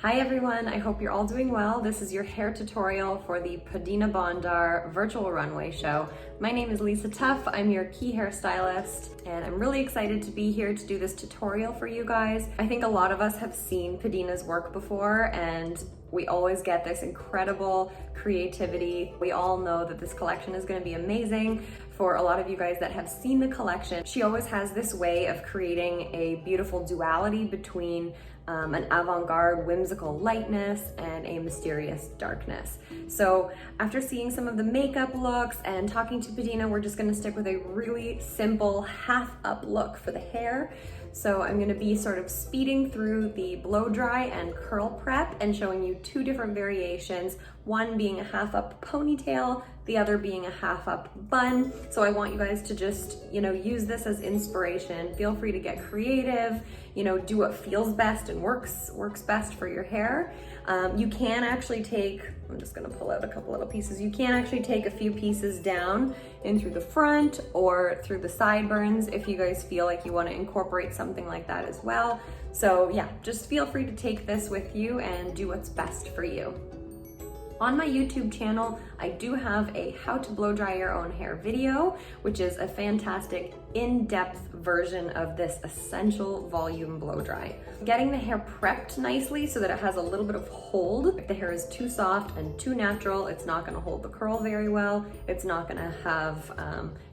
Hi everyone, I hope you're all doing well. This is your hair tutorial for the Padina Bondar virtual runway show. My name is Lisa Tuff, I'm your key hairstylist, and I'm really excited to be here to do this tutorial for you guys. I think a lot of us have seen Padina's work before, and we always get this incredible creativity. We all know that this collection is going to be amazing. For a lot of you guys that have seen the collection, she always has this way of creating a beautiful duality between an avant-garde whimsical lightness and a mysterious darkness. So after seeing some of the makeup looks and talking to Padina, we're just going to stick with a really simple half up look for the hair. So I'm going to be sort of speeding through the blow dry and curl prep and showing you two different variations, one being a half up ponytail, the other being a half up bun. So I want you guys to just, use this as inspiration. Feel free to get creative, do what feels best and works best for your hair. You can actually take, I'm just gonna pull out a couple little pieces. You can actually take a few pieces down in through the front or through the sideburns if you guys feel like you wanna incorporate something like that as well. So yeah, just feel free to take this with you and do what's best for you. On my YouTube channel, I do have a how to blow dry your own hair video, which is a fantastic in-depth version of this essential volume blow dry. Getting the hair prepped nicely so that it has a little bit of hold. If the hair is too soft and too natural, it's not gonna hold the curl very well. It's not gonna have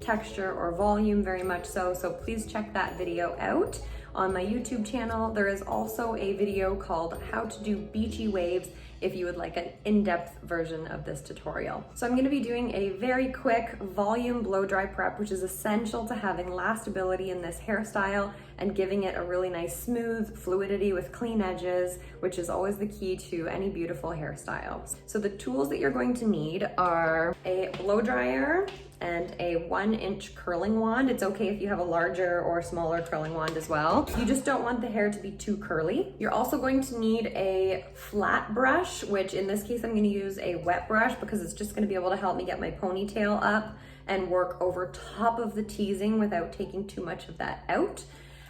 texture or volume very much so please check that video out. On my YouTube channel, there is also a video called How to Do Beachy Waves if you would like an in-depth version of this tutorial. So I'm going to be doing a very quick volume blow dry prep, which is essential to having lastability in this hairstyle and giving it a really nice smooth fluidity with clean edges, which is always the key to any beautiful hairstyle. So the tools that you're going to need are a blow dryer and a 1-inch curling wand. It's okay if you have a larger or smaller curling wand as well. You just don't want the hair to be too curly. You're also going to need a flat brush, which in this case I'm gonna use a wet brush because it's just gonna be able to help me get my ponytail up and work over top of the teasing without taking too much of that out.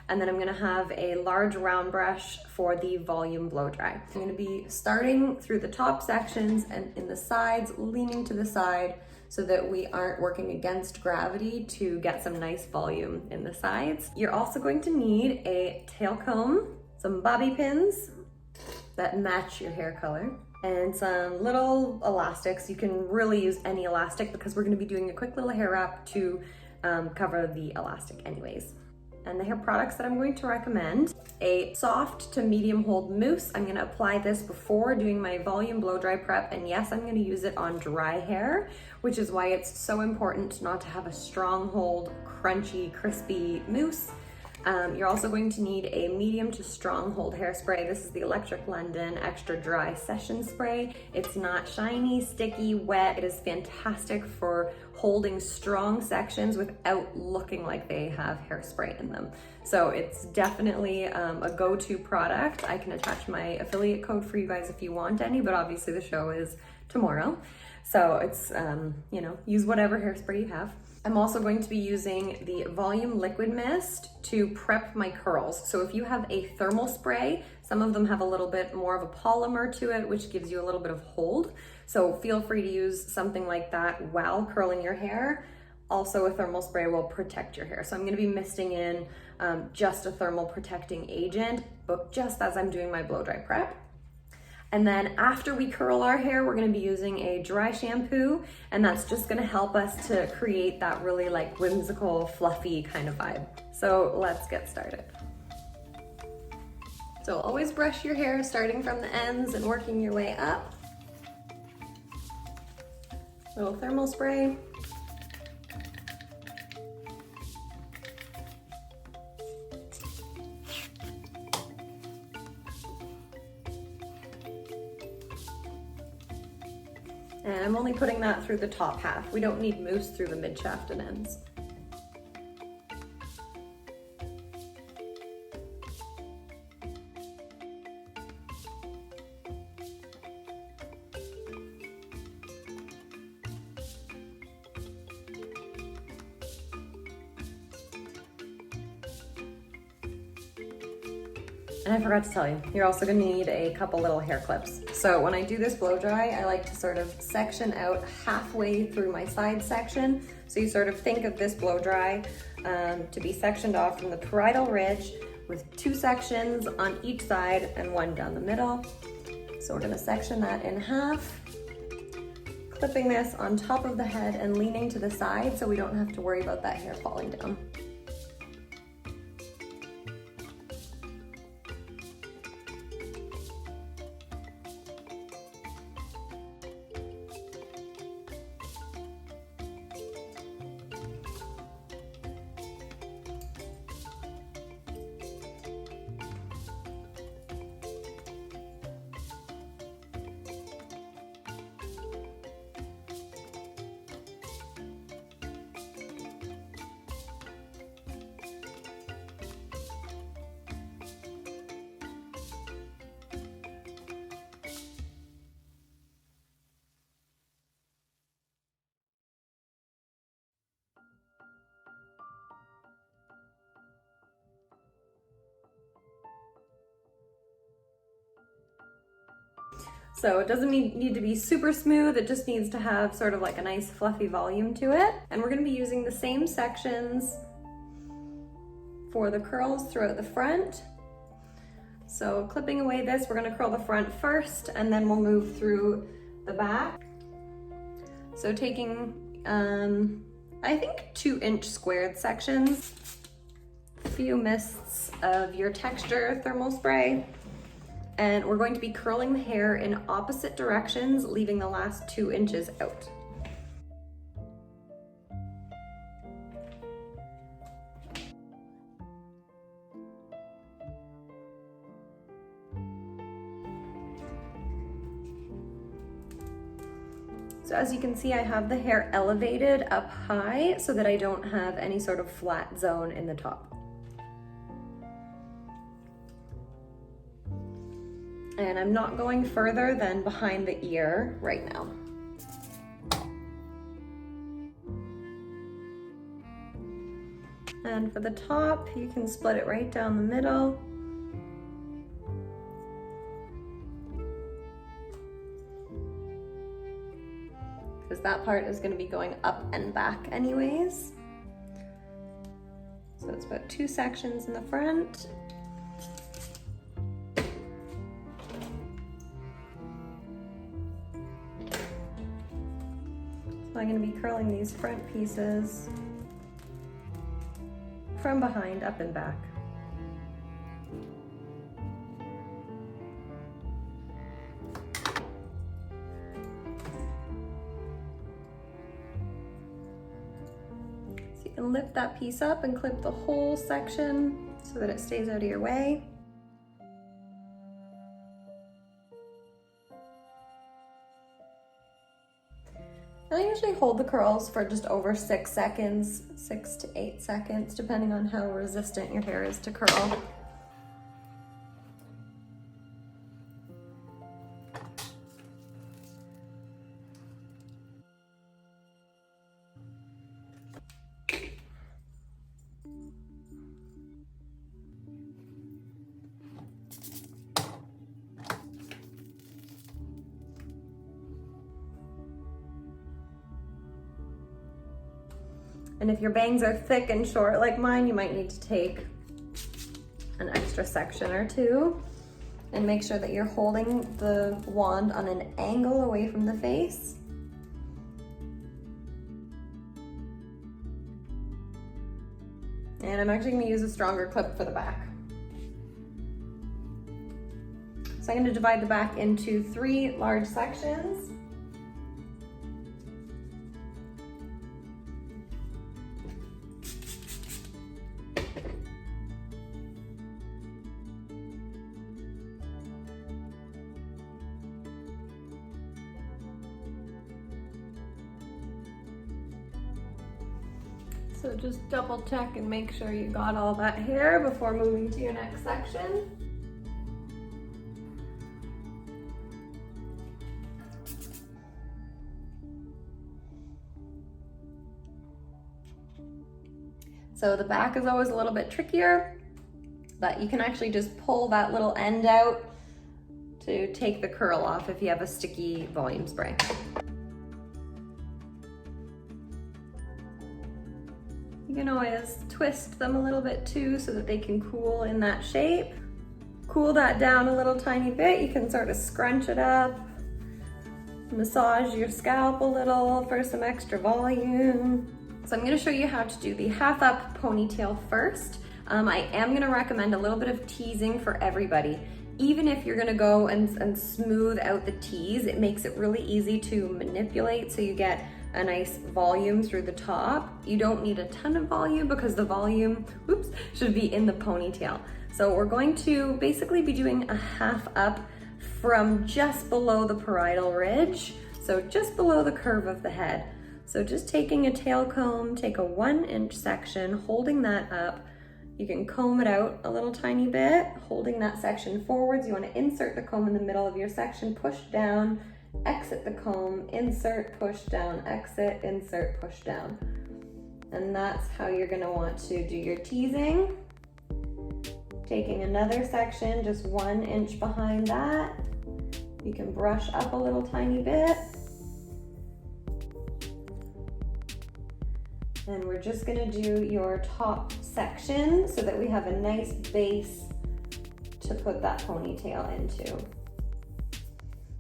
And then I'm gonna have a large round brush for the volume blow dry. I'm gonna be starting through the top sections and in the sides, leaning to the side so that we aren't working against gravity to get some nice volume in the sides. You're also going to need a tail comb, some bobby pins that match your hair color, and some little elastics. You can really use any elastic because we're gonna be doing a quick little hair wrap to cover the elastic anyways. And the hair products that I'm going to recommend, a soft to medium hold mousse. I'm gonna apply this before doing my volume blow dry prep, and yes, I'm gonna use it on dry hair, which is why it's so important not to have a strong hold, crunchy, crispy mousse. You're also going to need a medium to strong hold hairspray. This is the Electric London Extra Dry Session Spray. It's not shiny, sticky, wet. It is fantastic for holding strong sections without looking like they have hairspray in them. So it's definitely a go-to product. I can attach my affiliate code for you guys if you want any, but obviously the show is tomorrow. So it's, use whatever hairspray you have. I'm also going to be using the Volume Liquid Mist to prep my curls. So if you have a thermal spray, some of them have a little bit more of a polymer to it, which gives you a little bit of hold. So feel free to use something like that while curling your hair. Also, a thermal spray will protect your hair. So I'm gonna be misting in just a thermal protecting agent, but just as I'm doing my blow dry prep. And then after we curl our hair, we're gonna be using a dry shampoo, and that's just gonna help us to create that really like whimsical, fluffy kind of vibe. So let's get started. So always brush your hair starting from the ends and working your way up. Little thermal spray. And I'm only putting that through the top half. We don't need mousse through the mid shaft and ends. And I forgot to tell you, you're also gonna need a couple little hair clips. So when I do this blow dry, I like to sort of section out halfway through my side section. So you sort of think of this blow dry to be sectioned off from the parietal ridge with 2 sections on each side and 1 down the middle. So we're gonna section that in half, clipping this on top of the head and leaning to the side so we don't have to worry about that hair falling down. So it doesn't need to be super smooth, it just needs to have sort of like a nice fluffy volume to it. And we're gonna be using the same sections for the curls throughout the front. So clipping away this, we're gonna curl the front first and then we'll move through the back. So taking, I think 2-inch squared sections, a few mists of your texture thermal spray, and we're going to be curling the hair in opposite directions, leaving the last 2 inches out. So as you can see, I have the hair elevated up high so that I don't have any sort of flat zone in the top. And I'm not going further than behind the ear right now. And for the top, you can split it right down the middle. Because that part is going to be going up and back anyways. So it's about 2 sections in the front. So I'm going to be curling these front pieces from behind, up and back. So you can lift that piece up and clip the whole section so that it stays out of your way. I usually hold the curls for just over 6 seconds, 6 to 8 seconds, depending on how resistant your hair is to curl. And if your bangs are thick and short like mine, you might need to take an extra section or 2 and make sure that you're holding the wand on an angle away from the face. And I'm actually gonna use a stronger clip for the back. So I'm gonna divide the back into 3 large sections. So just double check and make sure you got all that hair before moving to your next section. So the back is always a little bit trickier. But you can actually just pull that little end out to take the curl off if you have a sticky volume spray. You can always twist them a little bit too so that they can cool in that shape. Cool that down a little tiny bit. You can sort of scrunch it up, massage your scalp a little for some extra volume. So I'm gonna show you how to do the half up ponytail first. I am gonna recommend a little bit of teasing for everybody. Even if you're gonna go and smooth out the tease, it makes it really easy to manipulate so you get a nice volume through the top. You don't need a ton of volume because the volume, should be in the ponytail. So we're going to basically be doing a half up from just below the parietal ridge, so just below the curve of the head. So just taking a tail comb, take a 1-inch section, holding that up. You can comb it out a little tiny bit, holding that section forwards. You want to insert the comb in the middle of your section, push down, exit the comb, insert, push down, exit, insert, push down. And that's how you're going to want to do your teasing. Taking another section, just 1 inch behind that. You can brush up a little tiny bit. And we're just gonna do your top section so that we have a nice base to put that ponytail into.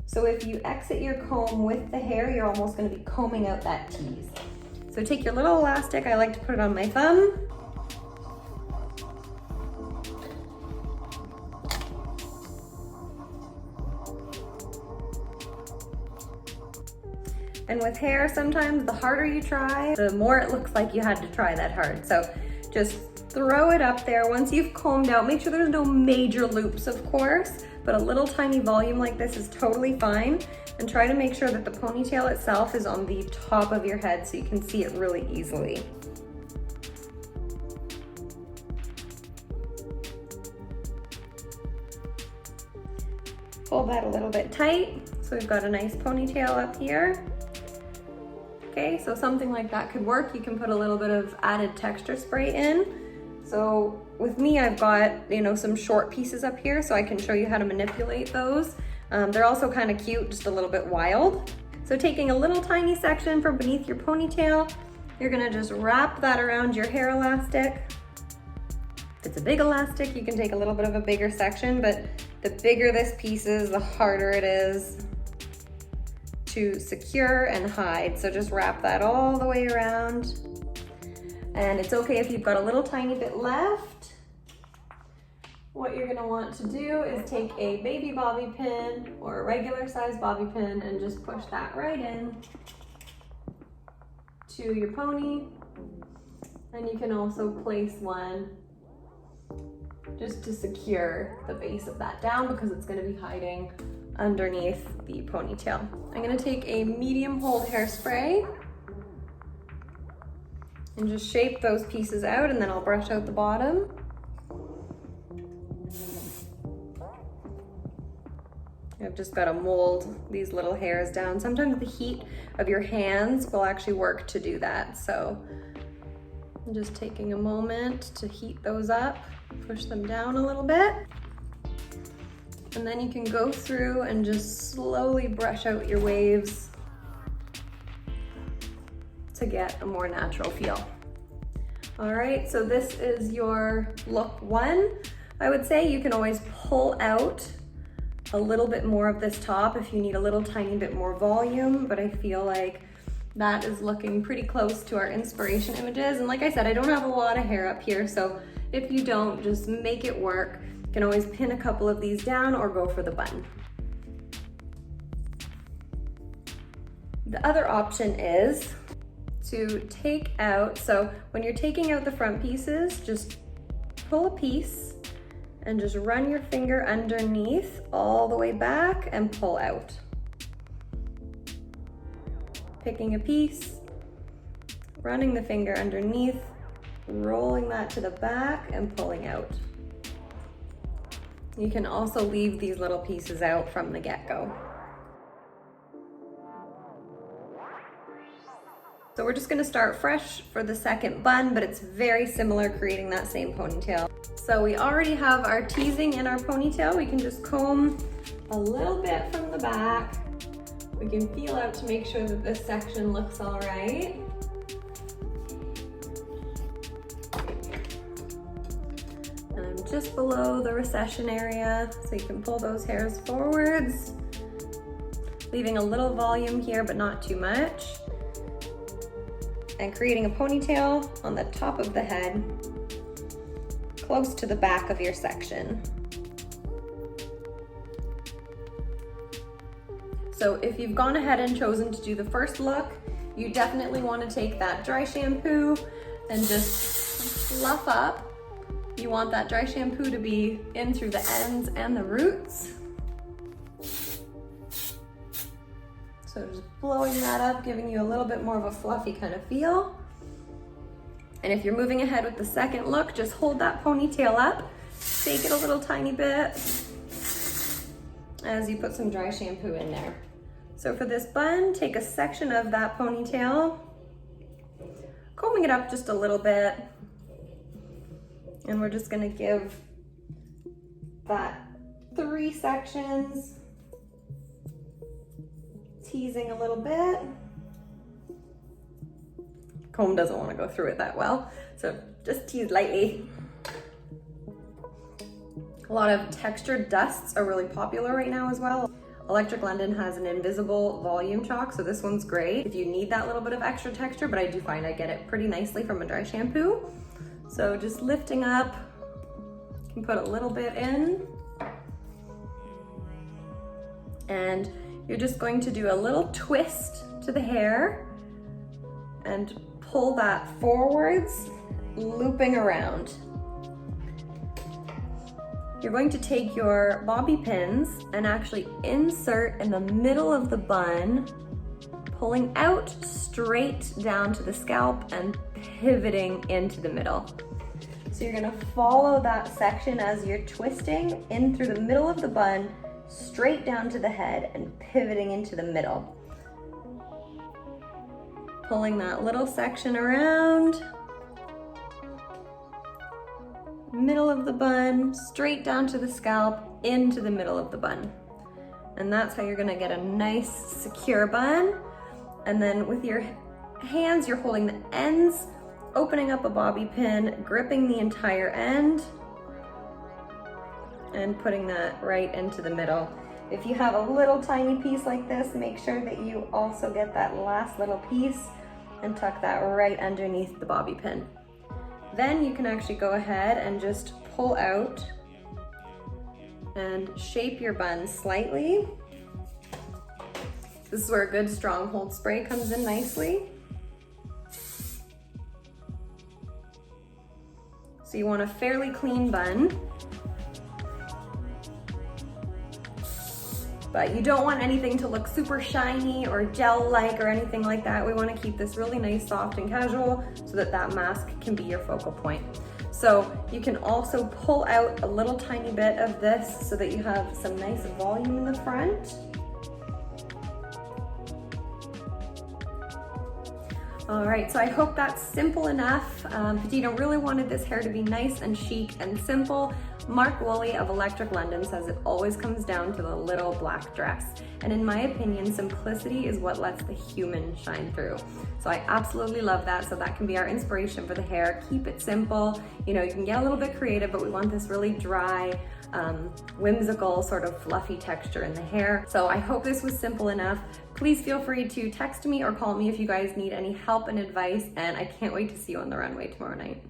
So if you exit your comb with the hair, you're almost gonna be combing out that tease. So take your little elastic, I like to put it on my thumb. And with hair, sometimes the harder you try, the more it looks like you had to try that hard. So just throw it up there. Once you've combed out, make sure there's no major loops, of course, but a little tiny volume like this is totally fine. And try to make sure that the ponytail itself is on the top of your head so you can see it really easily. Pull that a little bit tight so we've got a nice ponytail up here. Okay, so something like that could work. You can put a little bit of added texture spray in. So with me, I've got, some short pieces up here so I can show you how to manipulate those. They're also kind of cute, just a little bit wild. So taking a little tiny section from beneath your ponytail, you're gonna just wrap that around your hair elastic. If it's a big elastic, you can take a little bit of a bigger section, but the bigger this piece is, the harder it is to secure and hide. So just wrap that all the way around. And it's okay if you've got a little tiny bit left. What you're gonna want to do is take a baby bobby pin or a regular size bobby pin and just push that right in to your pony. And you can also place one just to secure the base of that down because it's gonna be hiding underneath the ponytail. I'm gonna take a medium hold hairspray and just shape those pieces out, and then I'll brush out the bottom. I've just got to mold these little hairs down. Sometimes the heat of your hands will actually work to do that. So I'm just taking a moment to heat those up, push them down a little bit. And then you can go through and just slowly brush out your waves to get a more natural feel. All right, so this is your look one. I would say you can always pull out a little bit more of this top if you need a little tiny bit more volume, but I feel like that is looking pretty close to our inspiration images. And like I said, I don't have a lot of hair up here, so if you don't, just make it work. You can always pin a couple of these down or go for the bun. The other option is to take out, so when you're taking out the front pieces, just pull a piece and just run your finger underneath all the way back and pull out. Picking a piece, running the finger underneath, rolling that to the back and pulling out. You can also leave these little pieces out from the get-go. So we're just gonna start fresh for the second bun, but it's very similar, creating that same ponytail. So we already have our teasing in our ponytail. We can just comb a little bit from the back. We can feel out to make sure that this section looks all right. And I'm just below the recession area, so you can pull those hairs forwards, leaving a little volume here, but not too much. And creating a ponytail on the top of the head, close to the back of your section. So if you've gone ahead and chosen to do the first look, you definitely want to take that dry shampoo and just fluff up. You want that dry shampoo to be in through the ends and the roots. So just blowing that up, giving you a little bit more of a fluffy kind of feel. And if you're moving ahead with the second look, just hold that ponytail up, shake it a little tiny bit as you put some dry shampoo in there. So for this bun, take a section of that ponytail, combing it up just a little bit, and we're just gonna give that 3 sections, teasing a little bit. Comb doesn't want to go through it that well, so just tease lightly. A lot of textured dusts are really popular right now as well. Electric London has an invisible volume chalk, so this one's great if you need that little bit of extra texture, but I do find I get it pretty nicely from a dry shampoo. So just lifting up, you can put a little bit in, and you're just going to do a little twist to the hair and pull that forwards, looping around. You're going to take your bobby pins and actually insert in the middle of the bun, pulling out straight down to the scalp and pivoting into the middle. So you're gonna follow that section as you're twisting in through the middle of the bun, straight down to the head and pivoting into the middle. Pulling that little section around, middle of the bun, straight down to the scalp, into the middle of the bun. And that's how you're gonna get a nice, secure bun. And then with your hands, you're holding the ends, opening up a bobby pin, gripping the entire end, and putting that right into the middle. If you have a little tiny piece like this, make sure that you also get that last little piece and tuck that right underneath the bobby pin. Then you can actually go ahead and just pull out and shape your bun slightly. This is where a good strong hold spray comes in nicely. So you want a fairly clean bun, but you don't want anything to look super shiny or gel-like or anything like that. We want to keep this really nice, soft and casual so that that mask can be your focal point. So you can also pull out a little tiny bit of this so that you have some nice volume in the front. All right, so I hope that's simple enough. Padina really wanted this hair to be nice and chic and simple. Mark Woolley of Electric London says it always comes down to the little black dress. And in my opinion, simplicity is what lets the human shine through. So I absolutely love that. So that can be our inspiration for the hair. Keep it simple. You know, you can get a little bit creative, but we want this really dry, whimsical, sort of fluffy texture in the hair. So I hope this was simple enough. Please feel free to text me or call me if you guys need any help and advice, and I can't wait to see you on the runway tomorrow night.